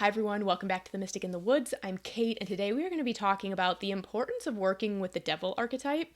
Hi everyone, welcome back to The Mystic in the Woods. I'm Kate, and today we are going to be talking about the importance of working with the devil archetype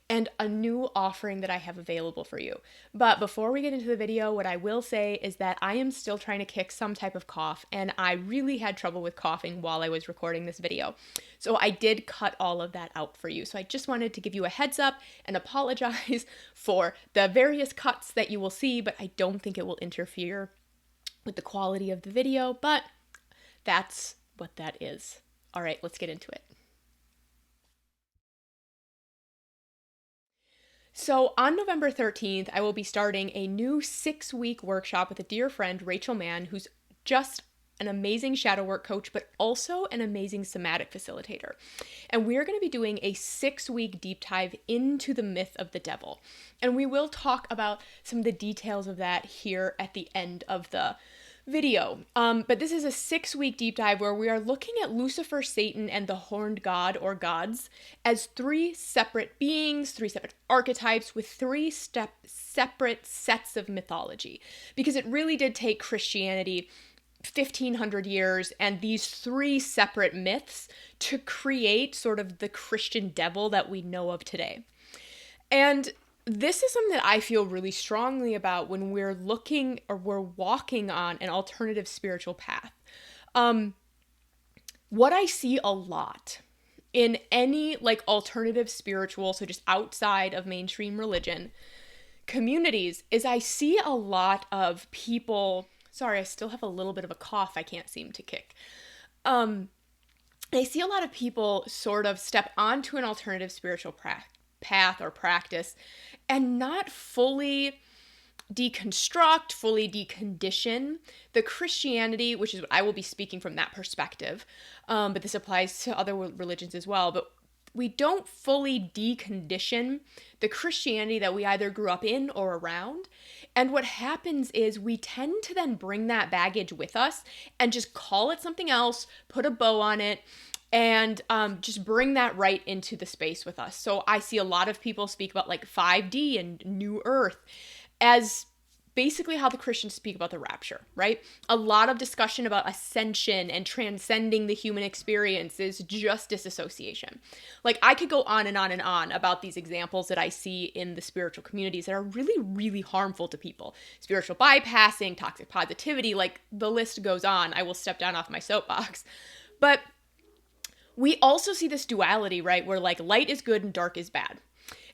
and a new offering that I have available for you. But before we get into the video, what I will say is that I am still trying to kick some type of cough, and I really had trouble with coughing while I was recording this video. So I did cut all of that out for you. So I just wanted to give you a heads up and apologize for the various cuts that you will see, but I don't think it will interfere with the quality of the video, but that's what that is. All right, let's get into it. So on November 13th, I will be starting a new 6-week workshop with a dear friend, Rachel Mann, who's just an amazing shadow work coach, but also an amazing somatic facilitator. And we're going to be doing a 6-week deep dive into the myth of the devil. And we will talk about some of the details of that here at the end of the video. But this is a 6-week deep dive where we are looking at Lucifer, Satan, and the horned god or gods as 3 separate beings, 3 separate archetypes with 3 separate sets of mythology. Because it really did take Christianity 1500 years and these 3 separate myths to create sort of the Christian devil that we know of today. And this is something that I feel really strongly about when we're looking or we're walking on an alternative spiritual path. What I see a lot in any alternative spiritual, so just outside of mainstream religion, communities, is I see a lot of people, sorry, I still have a little bit of a cough I can't seem to kick. I see a lot of people sort of step onto an alternative spiritual path or practice and not fully deconstruct, fully decondition the Christianity, which is what I will be speaking from that perspective, but this applies to other religions as well, but we don't fully decondition the Christianity that we either grew up in or around. And what happens is we tend to then bring that baggage with us and just call it something else, put a bow on it, and just bring that right into the space with us. So I see a lot of people speak about 5D and New Earth as basically how the Christians speak about the rapture, right? A lot of discussion about ascension and transcending the human experience is just disassociation. I could go on and on and on about these examples that I see in the spiritual communities that are really, really harmful to people. Spiritual bypassing, toxic positivity, the list goes on. I will step down off my soapbox. But we also see this duality, right? Where light is good and dark is bad.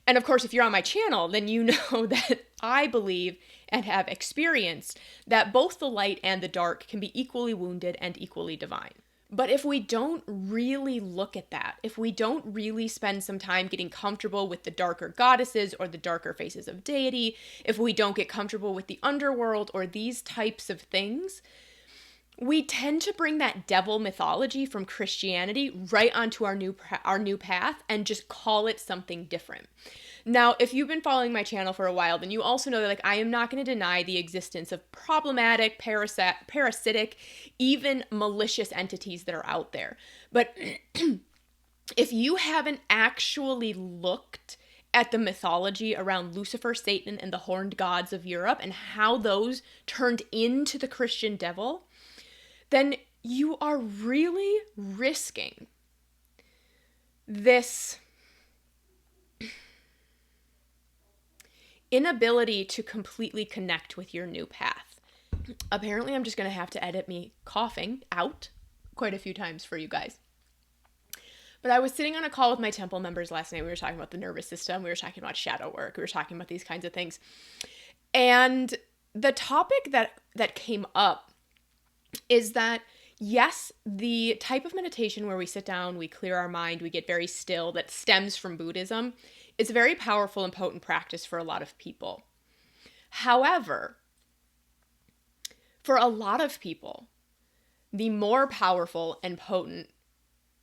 And of course, if you're on my channel, then you know that I believe and have experienced that both the light and the dark can be equally wounded and equally divine. But if we don't really look at that, if we don't really spend some time getting comfortable with the darker goddesses or the darker faces of deity, if we don't get comfortable with the underworld or these types of things, we tend to bring that devil mythology from Christianity right onto our new path and just call it something different. Now, if you've been following my channel for a while, then you also know that I am not going to deny the existence of problematic, parasitic, even malicious entities that are out there. But if you haven't actually looked at the mythology around Lucifer, Satan, and the horned gods of Europe and how those turned into the Christian devil, then you are really risking this inability to completely connect with your new path. Apparently, I'm just going to have to edit me coughing out quite a few times for you guys. But I was sitting on a call with my temple members last night. We were talking about the nervous system. We were talking about shadow work. We were talking about these kinds of things. And the topic that came up is that, yes, the type of meditation where we sit down, we clear our mind, we get very still, that stems from Buddhism, is a very powerful and potent practice for a lot of people. However, for a lot of people, the more powerful and potent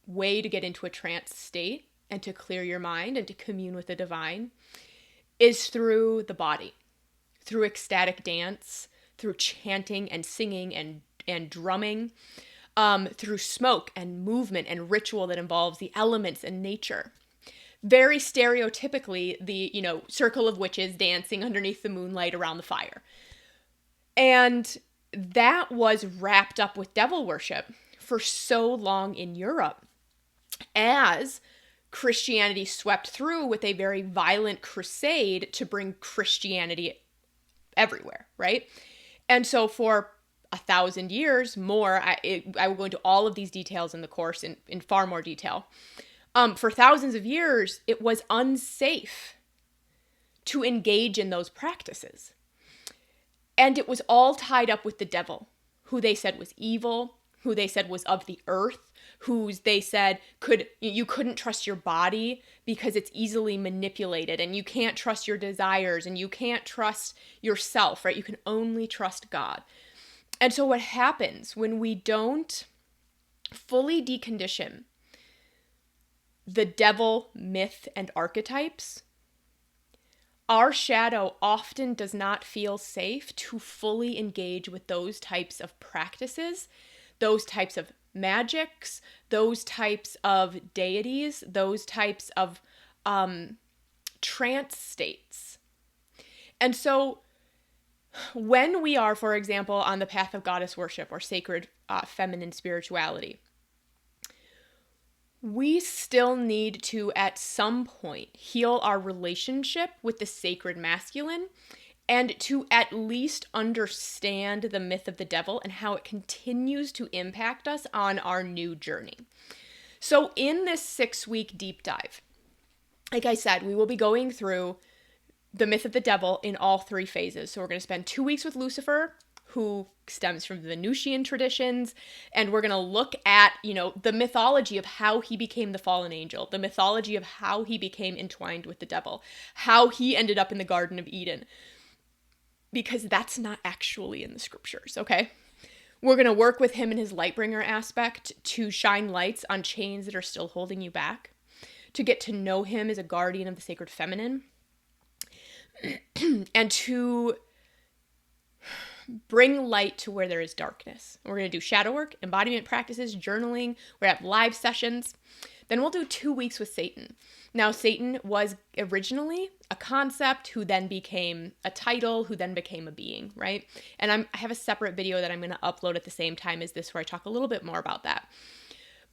way to get into a trance state and to clear your mind and to commune with the divine is through the body, through ecstatic dance, through chanting and singing and drumming, through smoke and movement and ritual that involves the elements and nature. Very stereotypically, the, circle of witches dancing underneath the moonlight around the fire. And that was wrapped up with devil worship for so long in Europe as Christianity swept through with a very violent crusade to bring Christianity everywhere, right? And so for 1,000 years more, I will go into all of these details in the course in far more detail. For thousands of years, it was unsafe to engage in those practices. And it was all tied up with the devil, who they said was evil, who they said was of the earth, who they said you couldn't trust your body because it's easily manipulated, and you can't trust your desires, and you can't trust yourself, right? You can only trust God. And so what happens when we don't fully decondition the devil, myth, and archetypes, our shadow often does not feel safe to fully engage with those types of practices, those types of magics, those types of deities, those types of trance states. And so when we are, for example, on the path of goddess worship or sacred feminine spirituality, we still need to, at some point, heal our relationship with the sacred masculine and to at least understand the myth of the devil and how it continues to impact us on our new journey. So in this 6-week deep dive, like I said, we will be going through the myth of the devil in all 3 phases. So we're going to spend 2 weeks with Lucifer, who stems from the Venusian traditions, and we're going to look at, the mythology of how he became the fallen angel, the mythology of how he became entwined with the devil, how he ended up in the Garden of Eden, because that's not actually in the scriptures, okay? We're going to work with him in his Lightbringer aspect to shine lights on chains that are still holding you back, to get to know him as a guardian of the sacred feminine, and to bring light to where there is darkness. We're going to do shadow work, embodiment practices, journaling. We're going to have live sessions. Then we'll do 2 weeks with Satan. Now, Satan was originally a concept who then became a title, who then became a being, right? And I have a separate video that I'm going to upload at the same time as this where I talk a little bit more about that.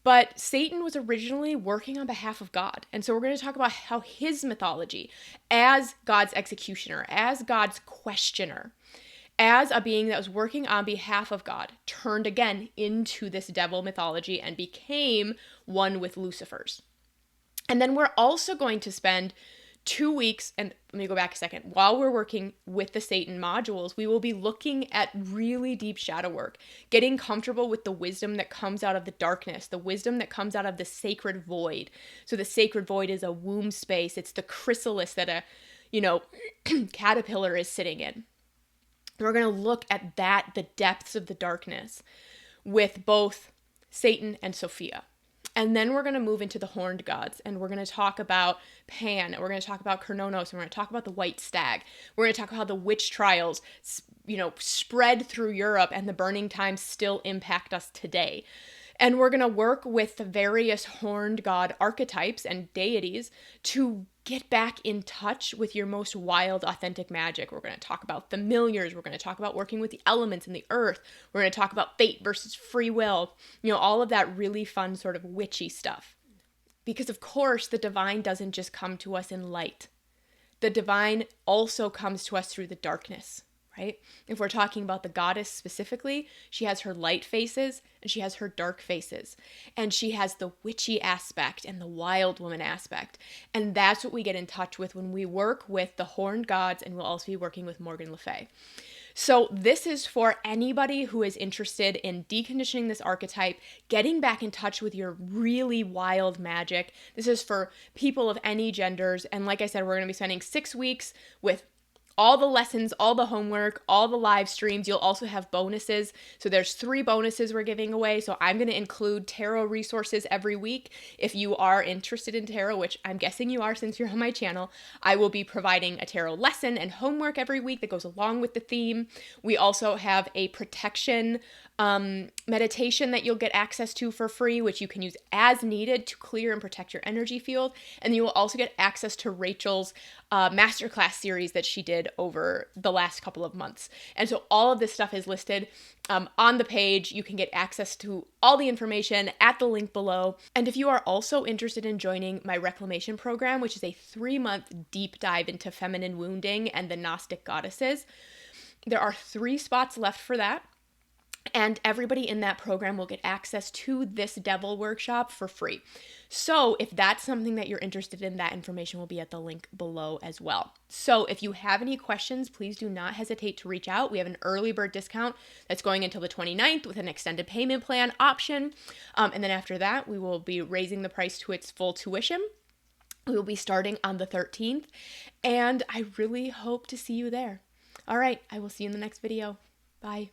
But Satan was originally working on behalf of God. And so we're going to talk about how his mythology, as God's executioner, as God's questioner, as a being that was working on behalf of God, turned again into this devil mythology and became one with Lucifer's. And then we're also going to spend 2 weeks, and let me go back a second. While we're working with the Satan modules, we will be looking at really deep shadow work, getting comfortable with the wisdom that comes out of the darkness, the wisdom that comes out of the sacred void. So the sacred void is a womb space. It's the chrysalis that a, caterpillar is sitting in. We're going to look at that, the depths of the darkness, with both Satan and Sophia. And then we're going to move into the horned gods, and we're going to talk about Pan, and we're going to talk about Kronos, and we're going to talk about the white stag. We're going to talk about how the witch trials, spread through Europe, and the burning times still impact us today. And we're going to work with the various horned god archetypes and deities to get back in touch with your most wild, authentic magic. We're going to talk about familiars. We're going to talk about working with the elements and the earth. We're going to talk about fate versus free will. All of that really fun sort of witchy stuff. Because of course, the divine doesn't just come to us in light. The divine also comes to us through the darkness. Right? If we're talking about the goddess specifically, she has her light phases and she has her dark phases. And she has the witchy aspect and the wild woman aspect. And that's what we get in touch with when we work with the horned gods, and we'll also be working with Morgan Le Fay. So this is for anybody who is interested in deconditioning this archetype, getting back in touch with your really wild magic. This is for people of any genders. And like I said, we're going to be spending 6 weeks with all the lessons, all the homework, all the live streams. You'll also have bonuses. So there's 3 bonuses we're giving away. So I'm going to include tarot resources every week. If you are interested in tarot, which I'm guessing you are since you're on my channel, I will be providing a tarot lesson and homework every week that goes along with the theme. We also have a protection meditation that you'll get access to for free, which you can use as needed to clear and protect your energy field. And you will also get access to Rachel's masterclass series that she did over the last couple of months. And so all of this stuff is listed on the page. You can get access to all the information at the link below. And if you are also interested in joining my reclamation program, which is a 3-month deep dive into feminine wounding and the Gnostic goddesses, there are 3 spots left for that. And everybody in that program will get access to this devil workshop for free. So if that's something that you're interested in, that information will be at the link below as well. So if you have any questions, please do not hesitate to reach out. We have an early bird discount that's going until the 29th with an extended payment plan option. And then after that, we will be raising the price to its full tuition. We will be starting on the 13th. And I really hope to see you there. All right, I will see you in the next video. Bye.